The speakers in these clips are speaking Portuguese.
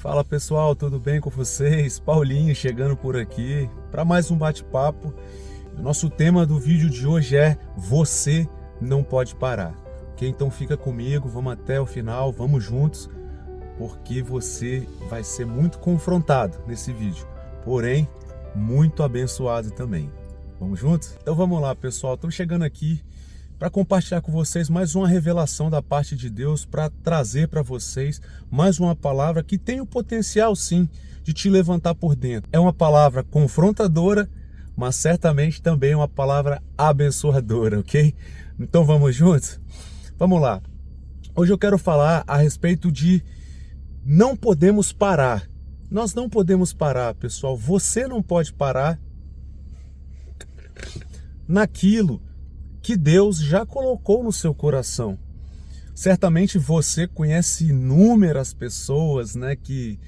Fala pessoal, tudo bem com vocês? Paulinho chegando por aqui para mais um bate-papo. O nosso tema do vídeo de hoje é Você Não Pode Parar. Ok? Então fica comigo, vamos até o final, vamos juntos, porque você vai ser muito confrontado nesse vídeo, porém muito abençoado também. Vamos juntos? Então vamos lá pessoal, estou chegando aqui para compartilhar com vocês mais uma revelação da parte de Deus, para trazer para vocês mais uma palavra que tem o potencial sim de te levantar por dentro. É uma palavra confrontadora, mas certamente também é uma palavra abençoadora, ok? Então vamos juntos? Vamos lá. Hoje eu quero falar a respeito de não podemos parar. Nós não podemos parar, pessoal. Você não pode parar naquilo que Deus já colocou no seu coração. Certamente você conhece inúmeras pessoas, né, que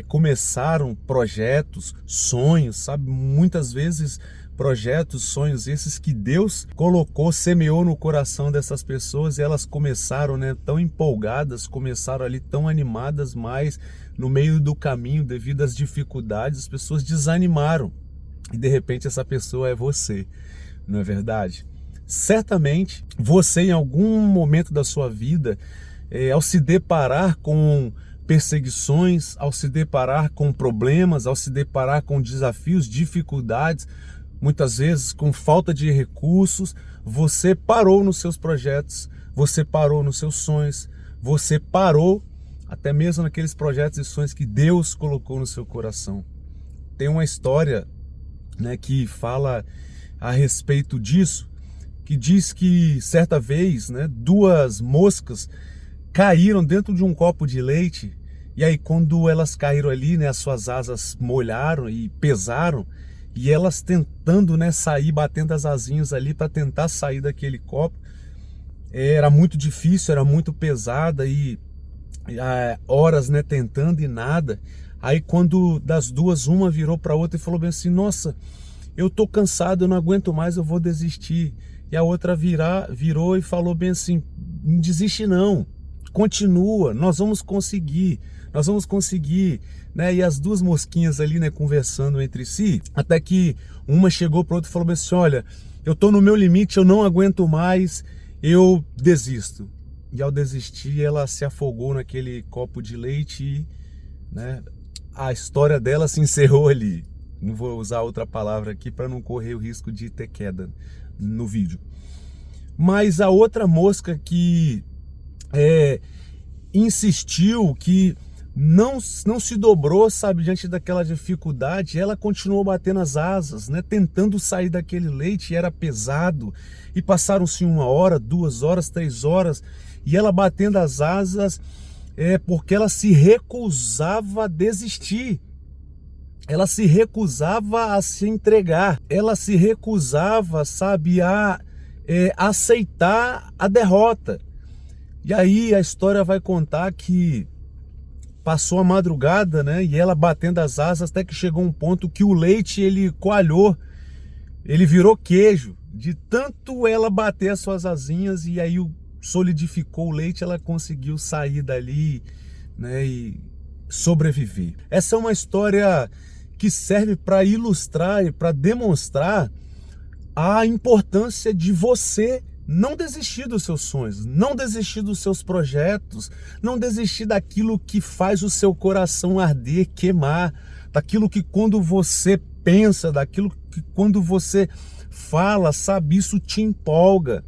começaram projetos, sonhos, sabe? Muitas vezes projetos, sonhos esses que Deus colocou, semeou no coração dessas pessoas, e elas começaram, né, tão empolgadas, começaram ali tão animadas, mas no meio do caminho, devido às dificuldades, as pessoas desanimaram. E de repente essa pessoa é você, não é verdade? Certamente você em algum momento da sua vida, ao se deparar com perseguições, ao se deparar com problemas, ao se deparar com desafios, dificuldades, muitas vezes com falta de recursos, você parou nos seus projetos, você parou nos seus sonhos, você parou até mesmo naqueles projetos e sonhos que Deus colocou no seu coração. Tem uma história, né, que fala a respeito disso, que diz que certa vez, né, duas moscas caíram dentro de um copo de leite, e aí quando elas caíram ali, né, as suas asas molharam e pesaram, e elas tentando, né, sair, batendo as asinhas ali para tentar sair daquele copo, era muito difícil, era muito pesada, e horas, né, tentando e nada. Aí quando das duas, uma virou para outra e falou bem assim: nossa, eu tô cansado, eu não aguento mais, eu vou desistir. E a outra virou e falou bem assim: não desiste não, continua, nós vamos conseguir, né? E as duas mosquinhas ali, né, conversando entre si, até que uma chegou para outra e falou bem assim: olha, eu tô no meu limite, eu não aguento mais, eu desisto. E ao desistir, ela se afogou naquele copo de leite e, né, a história dela se encerrou ali. Não vou usar outra palavra aqui para não correr o risco de ter queda no vídeo. Mas a outra mosca que insistiu, que não se dobrou, sabe, diante daquela dificuldade, ela continuou batendo as asas, né, tentando sair daquele leite, e era pesado, e passaram-se 1 hora, 2 horas, 3 horas, e ela batendo as asas, porque ela se recusava a desistir. Ela se recusava a se entregar, ela se recusava, sabe, a aceitar a derrota. E aí a história vai contar que passou a madrugada, né, e ela batendo as asas, até que chegou um ponto que o leite, ele coalhou, ele virou queijo, de tanto ela bater as suas asinhas, e aí solidificou o leite, ela conseguiu sair dali, né, e sobreviver. Essa é uma história que serve para ilustrar e para demonstrar a importância de você não desistir dos seus sonhos, não desistir dos seus projetos, não desistir daquilo que faz o seu coração arder, queimar, daquilo que quando você pensa, daquilo que quando você fala, sabe, isso te empolga,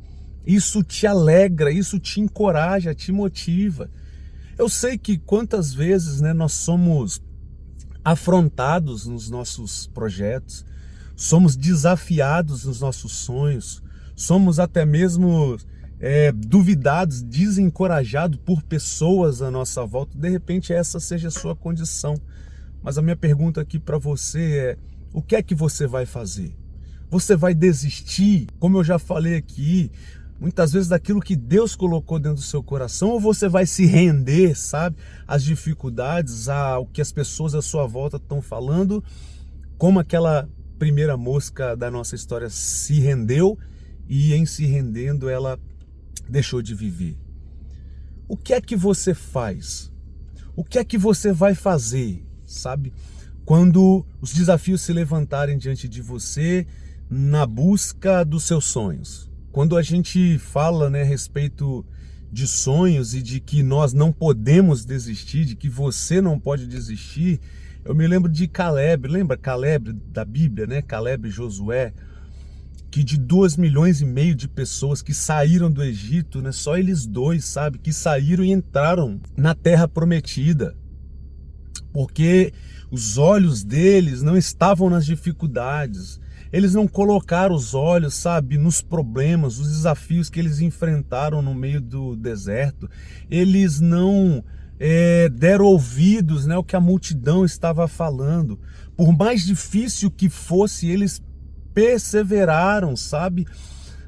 isso te alegra, isso te encoraja, te motiva. Eu sei que quantas vezes, né, nós somos afrontados nos nossos projetos, somos desafiados nos nossos sonhos, somos até mesmo duvidados, desencorajados por pessoas à nossa volta. De repente essa seja a sua condição. Mas a minha pergunta aqui para você é: o que é que você vai fazer? Você vai desistir, como eu já falei aqui, muitas vezes daquilo que Deus colocou dentro do seu coração, ou você vai se render, sabe, às dificuldades, ao que as pessoas à sua volta estão falando, como aquela primeira mosca da nossa história se rendeu, e em se rendendo ela deixou de viver. O que é que você faz? O que é que você vai fazer, sabe? Quando os desafios se levantarem diante de você na busca dos seus sonhos. Quando a gente fala, né, a respeito de sonhos e de que nós não podemos desistir, de que você não pode desistir, eu me lembro de Caleb, lembra Caleb da Bíblia, né? Caleb e Josué, que de 2,5 milhões de pessoas que saíram do Egito, né? Só eles dois, sabe? Que saíram e entraram na terra prometida. Porque os olhos deles não estavam nas dificuldades. Eles não colocaram os olhos, sabe, nos problemas, os desafios que eles enfrentaram no meio do deserto. Eles não deram ouvidos, né, ao que a multidão estava falando. Por mais difícil que fosse, eles perseveraram, sabe,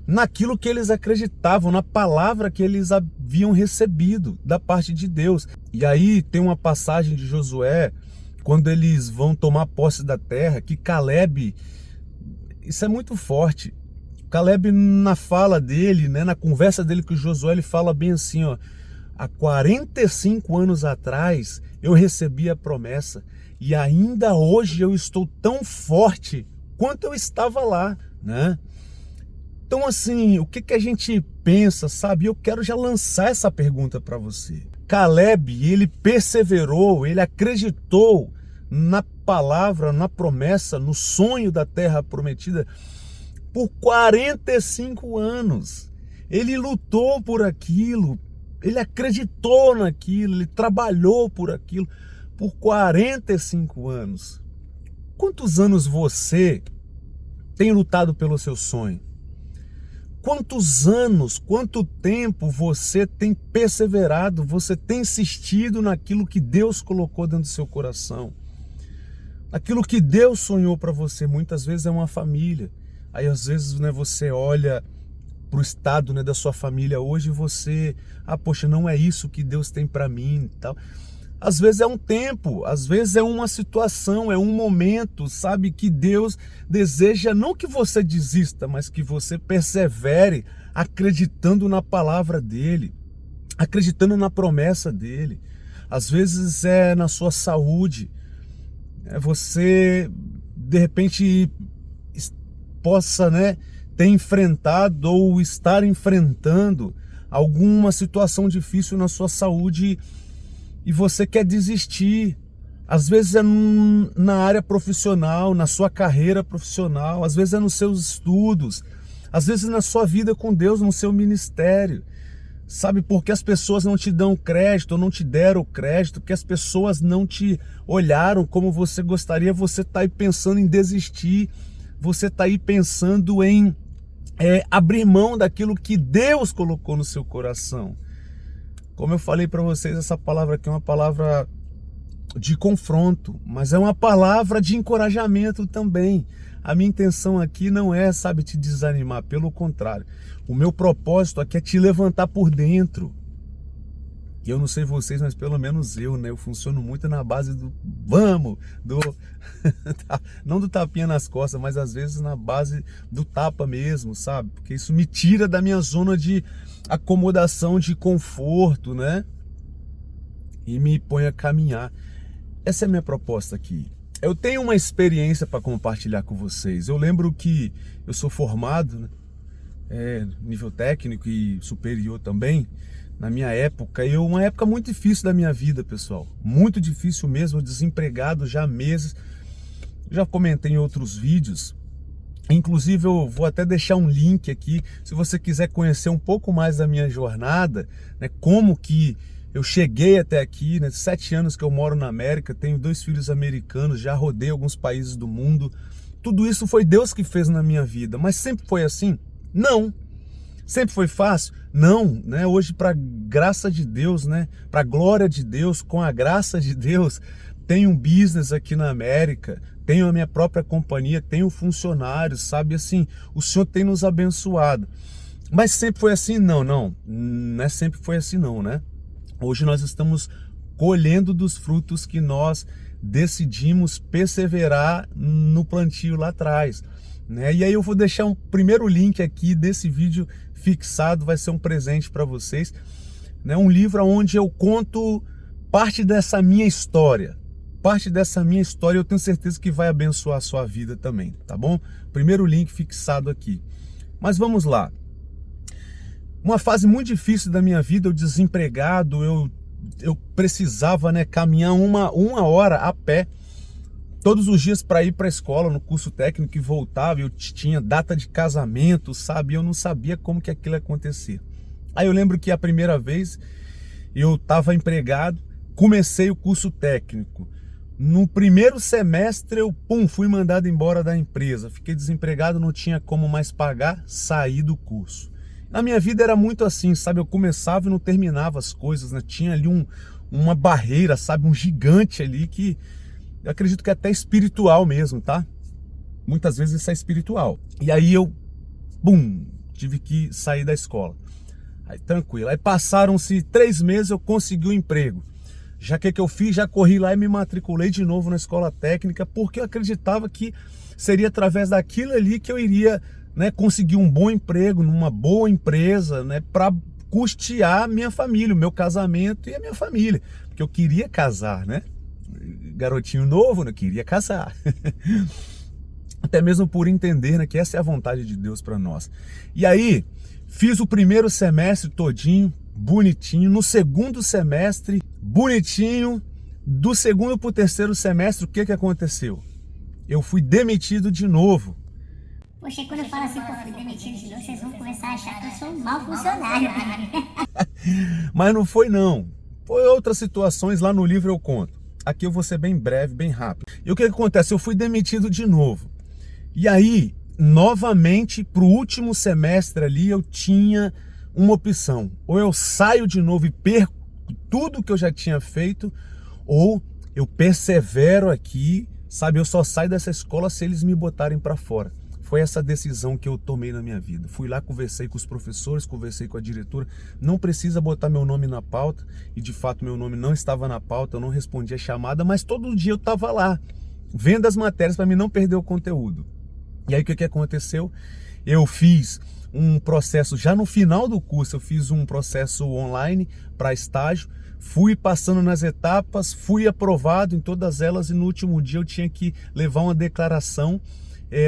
naquilo que eles acreditavam, na palavra que eles haviam recebido da parte de Deus. E aí tem uma passagem de Josué, quando eles vão tomar posse da terra, que Caleb, isso é muito forte. Caleb, na fala dele, né, na conversa dele com Josué, ele fala bem assim, ó: há 45 anos atrás eu recebi a promessa e ainda hoje eu estou tão forte quanto eu estava lá, né? Então, assim, o que a gente pensa, sabe? Eu quero já lançar essa pergunta para você. Caleb, ele perseverou, ele acreditou na palavra, na promessa, no sonho da terra prometida por 45 anos. Ele lutou por aquilo, ele acreditou naquilo, ele trabalhou por aquilo por 45 anos. Quantos anos você tem lutado pelo seu sonho? Quantos anos, quanto tempo você tem perseverado, você tem insistido naquilo que Deus colocou dentro do seu coração? Aquilo que Deus sonhou para você, muitas vezes é uma família. Aí às vezes, né, você olha para o estado, né, da sua família hoje e você, poxa, não é isso que Deus tem para mim e tal. Às vezes é um tempo, às vezes é uma situação, é um momento, sabe, que Deus deseja não que você desista, mas que você persevere acreditando na palavra dele, acreditando na promessa dele. Às vezes é na sua saúde, você de repente possa, né, ter enfrentado ou estar enfrentando alguma situação difícil na sua saúde e você quer desistir. Às vezes é na área profissional, na sua carreira profissional, às vezes é nos seus estudos, às vezes na sua vida com Deus, no seu ministério. Sabe, porque as pessoas não te dão crédito, ou não te deram crédito, que as pessoas não te olharam como você gostaria, você está aí pensando em desistir, você está aí pensando em abrir mão daquilo que Deus colocou no seu coração. Como eu falei para vocês, essa palavra aqui é uma palavra de confronto, mas é uma palavra de encorajamento também. A minha intenção aqui não é, sabe, te desanimar, pelo contrário. O meu propósito aqui é te levantar por dentro. E eu não sei vocês, mas pelo menos eu, né? Eu funciono muito na base do vamos, não do tapinha nas costas, mas às vezes na base do tapa mesmo, sabe? Porque isso me tira da minha zona de acomodação, de conforto, né? E me põe a caminhar. Essa é a minha proposta aqui. Eu tenho uma experiência para compartilhar com vocês. Eu lembro que eu sou formado, né, nível técnico e superior também. Na minha época, uma época muito difícil da minha vida, pessoal. Muito difícil mesmo, desempregado já há meses. Já comentei em outros vídeos. Inclusive eu vou até deixar um link aqui, se você quiser conhecer um pouco mais da minha jornada, né, como que eu cheguei até aqui, né, 7 anos que eu moro na América, tenho 2 filhos americanos, já rodei alguns países do mundo. Tudo isso foi Deus que fez na minha vida, mas sempre foi assim? Não. Sempre foi fácil? Não, né? Hoje, para graça de Deus, né, para glória de Deus, com a graça de Deus, tenho um business aqui na América, tenho a minha própria companhia, tenho funcionários, sabe, assim, o Senhor tem nos abençoado. Mas sempre foi assim? Não é sempre foi assim não, né? Hoje nós estamos colhendo dos frutos que nós decidimos perseverar no plantio lá atrás, né? E aí eu vou deixar um primeiro link aqui desse vídeo fixado, vai ser um presente para vocês, né? Um livro onde eu conto parte dessa minha história, eu tenho certeza que vai abençoar a sua vida também, tá bom? Primeiro link fixado aqui. Mas vamos lá. Uma fase muito difícil da minha vida, eu desempregado, eu precisava, né, caminhar uma hora a pé todos os dias para ir para a escola, no curso técnico, e voltava. Eu tinha data de casamento, sabe? Eu não sabia como que aquilo ia acontecer. Aí eu lembro que a primeira vez eu estava empregado, comecei o curso técnico. No primeiro semestre eu fui mandado embora da empresa. Fiquei desempregado, não tinha como mais pagar, saí do curso. Na minha vida era muito assim, sabe? Eu começava e não terminava as coisas, né? Tinha ali uma barreira, sabe? Um gigante ali que eu acredito que é até espiritual mesmo, tá? Muitas vezes isso é espiritual. E aí eu, tive que sair da escola. Aí tranquilo. Aí passaram-se 3 meses, eu consegui um emprego. Já que eu fiz, já corri lá e me matriculei de novo na escola técnica, porque eu acreditava que seria através daquilo ali que eu iria, né, conseguir um bom emprego, numa boa empresa, né, para custear a minha família, o meu casamento e a minha família. Porque eu queria casar, né? Garotinho novo, né? Queria casar. Até mesmo por entender, né, que essa é a vontade de Deus para nós. E aí, fiz o primeiro semestre todinho, bonitinho. No segundo semestre, bonitinho. Do segundo para o terceiro semestre, o que aconteceu? Eu fui demitido de novo. Poxa, quando eu falo assim, fui demitido de novo, vocês vão começar a achar que eu sou um mau funcionário. Mas não foi não. Foi outras situações, lá no livro eu conto. Aqui eu vou ser bem breve, bem rápido. E o que acontece? Eu fui demitido de novo. E aí, novamente, para o último semestre ali, eu tinha uma opção. Ou eu saio de novo e perco tudo que eu já tinha feito, ou eu persevero aqui, sabe? Eu só saio dessa escola se eles me botarem para fora. Foi essa decisão que eu tomei na minha vida. Fui lá, conversei com os professores, conversei com a diretora. Não precisa botar meu nome na pauta. E de fato meu nome não estava na pauta, eu não respondi a chamada, mas todo dia eu estava lá, vendo as matérias para mim não perder o conteúdo. E aí o que aconteceu? Eu fiz um processo, já no final do curso, eu fiz um processo online para estágio. Fui passando nas etapas, fui aprovado em todas elas e no último dia eu tinha que levar uma declaração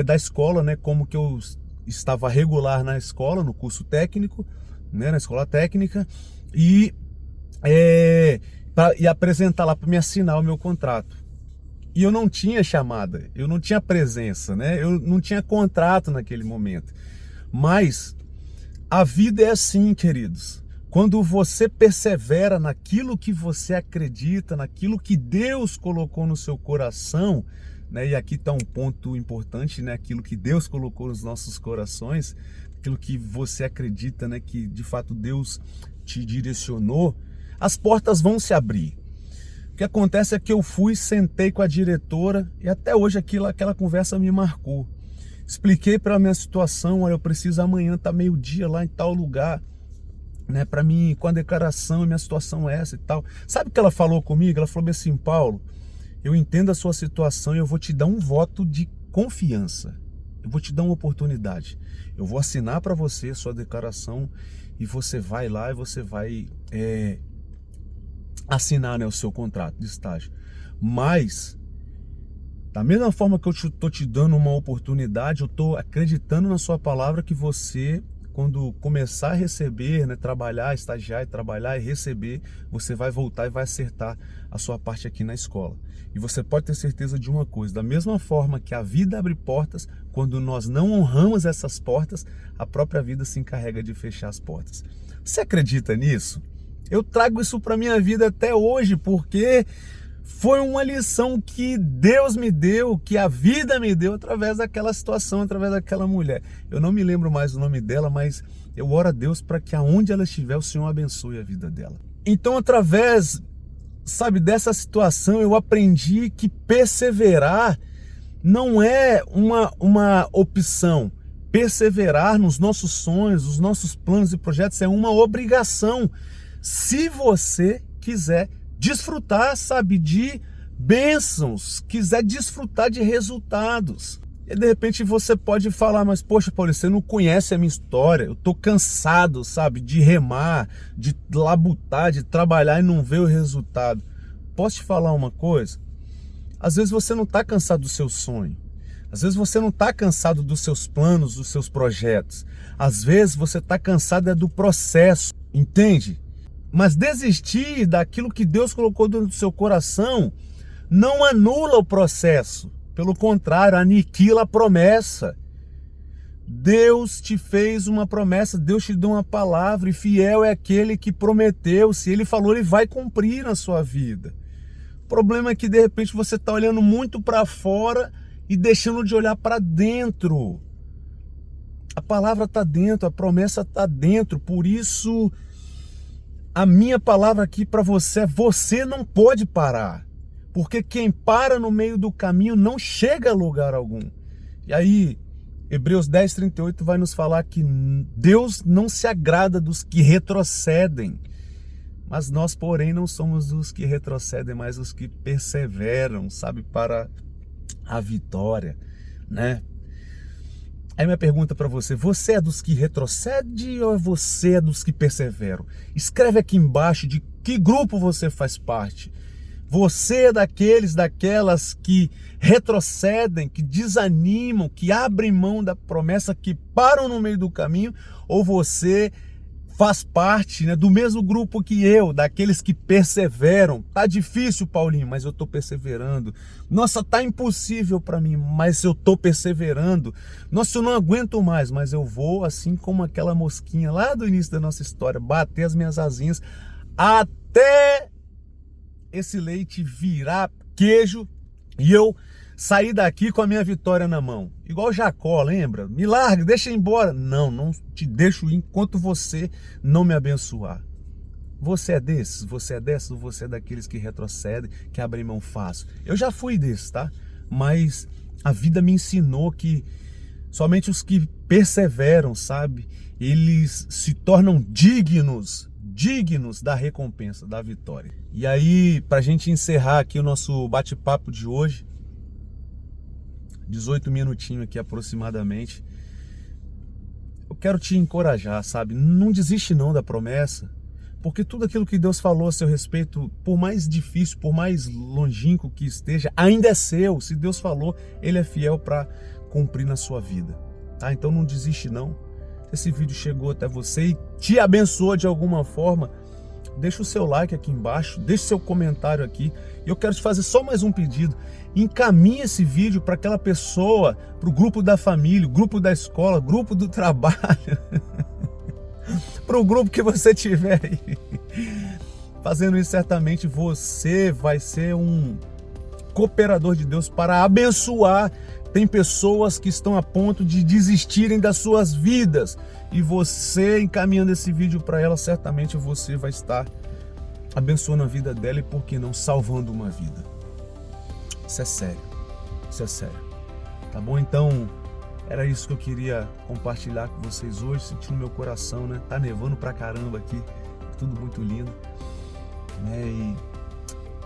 da escola, né, como que eu estava regular na escola, no curso técnico, né, na escola técnica, e apresentar lá para me assinar o meu contrato. E eu não tinha chamada, eu não tinha presença, né, eu não tinha contrato naquele momento. Mas a vida é assim, queridos. Quando você persevera naquilo que você acredita, naquilo que Deus colocou no seu coração, né? E aqui está um ponto importante, né? Aquilo que Deus colocou nos nossos corações, aquilo que você acredita, né? Que de fato Deus te direcionou, as portas vão se abrir. O que acontece é que eu fui, sentei com a diretora e até hoje aquela conversa me marcou. Expliquei para a minha situação, olha, eu preciso amanhã estar meio-dia lá em tal lugar, né? Para mim, com a declaração, minha situação é essa e tal. Sabe o que ela falou comigo? Ela falou assim, Paulo, eu entendo a sua situação e eu vou te dar um voto de confiança. Eu vou te dar uma oportunidade. Eu vou assinar para você a sua declaração e você vai lá e você vai assinar, né, o seu contrato de estágio. Mas, da mesma forma que eu estou te dando uma oportunidade, eu estou acreditando na sua palavra que você, quando começar a receber, né, trabalhar, estagiar e trabalhar e receber, você vai voltar e vai acertar a sua parte aqui na escola. E você pode ter certeza de uma coisa, da mesma forma que a vida abre portas, quando nós não honramos essas portas, a própria vida se encarrega de fechar as portas. Você acredita nisso? Eu trago isso para minha vida até hoje, porque foi uma lição que Deus me deu, que a vida me deu através daquela situação, através daquela mulher. Eu não me lembro mais o nome dela, mas eu oro a Deus para que aonde ela estiver, o Senhor abençoe a vida dela. Então, através, sabe, dessa situação, eu aprendi que perseverar não é uma opção. Perseverar nos nossos sonhos, nos nossos planos e projetos é uma obrigação. Se você quiser desfrutar, sabe, de bênçãos, quiser desfrutar de resultados. E de repente você pode falar, mas poxa, Paulo, você não conhece a minha história, eu tô cansado, sabe, de remar, de labutar, de trabalhar e não ver o resultado. posso te falar uma coisa? Às vezes você não está cansado do seu sonho. Às vezes você não está cansado dos seus planos, dos seus projetos. Às vezes você está cansado do processo, entende? Mas desistir daquilo que Deus colocou dentro do seu coração não anula o processo. Pelo contrário, aniquila a promessa. Deus te fez uma promessa, Deus te deu uma palavra e fiel é aquele que prometeu. Se Ele falou, Ele vai cumprir na sua vida. O problema é que de repente você está olhando muito para fora e deixando de olhar para dentro. A palavra está dentro, a promessa está dentro. Por isso, a minha palavra aqui para você é: você não pode parar. Porque quem para no meio do caminho não chega a lugar algum. E aí, Hebreus 10:38 vai nos falar que Deus não se agrada dos que retrocedem. Mas nós, porém, não somos dos que retrocedem, mas os que perseveram, sabe, para a vitória, né? Aí minha pergunta para você: você é dos que retrocede ou você é dos que perseveram? Escreve aqui embaixo de que grupo você faz parte. Você é daquelas que retrocedem, que desanimam, que abrem mão da promessa, que param no meio do caminho, ou você faz parte, né, do mesmo grupo que eu, daqueles que perseveram? Tá difícil, Paulinho, mas eu tô perseverando. Nossa, tá impossível para mim, mas eu tô perseverando. Nossa, eu não aguento mais, mas eu vou, assim como aquela mosquinha lá do início da nossa história, bater as minhas asinhas até esse leite virar queijo e eu sair daqui com a minha vitória na mão. Igual Jacó, lembra? Me larga, deixa eu ir embora. Não, não te deixo ir enquanto você não me abençoar. Você é desses? Você é dessas? Ou você é daqueles que retrocedem, que abrem mão fácil? Eu já fui desses, tá? Mas a vida me ensinou que somente os que perseveram, sabe? Eles se tornam dignos da recompensa, da vitória. E aí, para a gente encerrar aqui o nosso bate-papo de hoje, 18 minutinhos aqui aproximadamente, eu quero te encorajar, sabe? Não desiste não da promessa, porque tudo aquilo que Deus falou a seu respeito, por mais difícil, por mais longínquo que esteja, ainda é seu. Se Deus falou, Ele é fiel para cumprir na sua vida, tá? Então não desiste não. Esse vídeo chegou até você e te abençoou de alguma forma, deixa o seu like aqui embaixo, deixa o seu comentário aqui. E eu quero te fazer só mais um pedido: encaminhe esse vídeo para aquela pessoa, para o grupo da família, grupo da escola, grupo do trabalho, para o grupo que você tiver aí. Fazendo isso, certamente você vai ser um cooperador de Deus para abençoar. Tem pessoas que estão a ponto de desistirem das suas vidas, e você encaminhando esse vídeo para ela, certamente você vai estar abençoando a vida dela e, por que não, salvando uma vida. Isso é sério, isso é sério. Tá bom? Então, era isso que eu queria compartilhar com vocês hoje, sentindo meu coração, né? Tá nevando pra caramba aqui, tudo muito lindo, né? E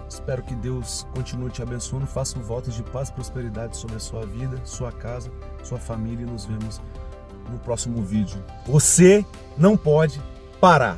espero que Deus continue te abençoando, faça votos de paz e prosperidade sobre a sua vida, sua casa, sua família, e nos vemos no próximo vídeo. Você não pode parar.